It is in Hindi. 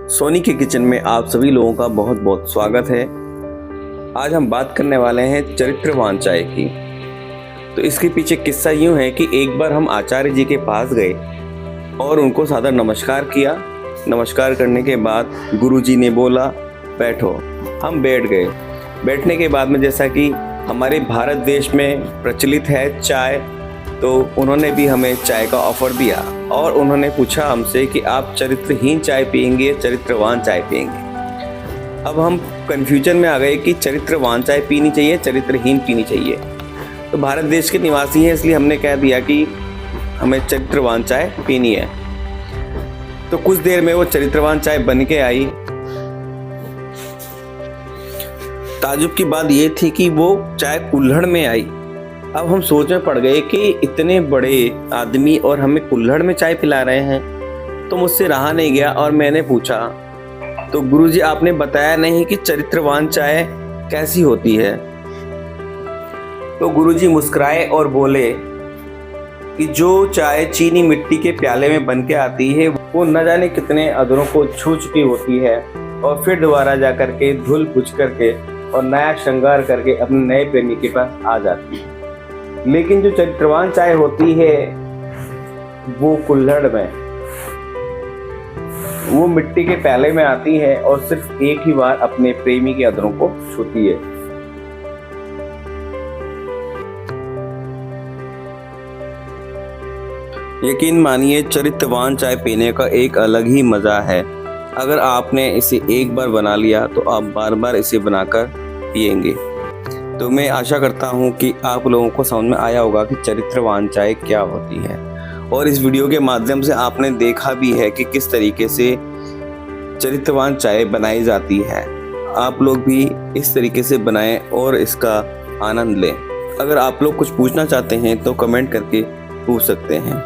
सोनी के किचन में आप सभी लोगों का बहुत बहुत स्वागत है। आज हम बात करने वाले हैं चरित्रवान चाय की। तो इसके पीछे किस्सा यूँ है कि एक बार हम आचार्य जी के पास गए और उनको सादर नमस्कार किया। नमस्कार करने के बाद गुरुजी ने बोला बैठो। हम बैठ गए। बैठने के बाद में जैसा कि हमारे भारत देश में प्रचलित है चाय, तो उन्होंने भी हमें चाय का ऑफ़र दिया और उन्होंने पूछा हमसे कि आप चरित्रहीन चाय पिएंगे या चरित्रवान चाय पिएंगे। अब हम कन्फ्यूजन में आ गए कि चरित्रवान चाय पीनी चाहिए, चरित्रहीन पीनी चाहिए। तो भारत देश के निवासी हैं, इसलिए हमने कह दिया कि हमें चरित्रवान चाय पीनी है। तो कुछ देर में वो चरित्रवान चाय बन के आई। ताजुब की बात ये थी कि वो चाय कुल्हड़ में आई। अब हम सोच में पड़ गए कि इतने बड़े आदमी और हमें कुल्हड़ में चाय पिला रहे हैं। तो मुझसे रहा नहीं गया और मैंने पूछा, तो गुरुजी आपने बताया नहीं कि चरित्रवान चाय कैसी होती है। तो गुरुजी मुस्कुराए और बोले कि जो चाय चीनी मिट्टी के प्याले में बन के आती है वो न जाने कितने अधरों को छू चुकी होती है और फिर दोबारा जा करके धुल पुछ करके और नया श्रृंगार करके अपने नए प्रेमी के पास आ जाती है। लेकिन जो चरित्रवान चाय होती है वो कुल्हड़ में, वो मिट्टी के प्याले में आती है और सिर्फ एक ही बार अपने प्रेमी के अधरों को छूती है। यकीन मानिए चरित्रवान चाय पीने का एक अलग ही मजा है। अगर आपने इसे एक बार बना लिया तो आप बार बार इसे बनाकर पिएंगे। तो मैं आशा करता हूँ कि आप लोगों को समझ में आया होगा कि चरित्रवान चाय क्या होती है। और इस वीडियो के माध्यम से आपने देखा भी है कि किस तरीके से चरित्रवान चाय बनाई जाती है। आप लोग भी इस तरीके से बनाएं और इसका आनंद लें। अगर आप लोग कुछ पूछना चाहते हैं तो कमेंट करके पूछ सकते हैं।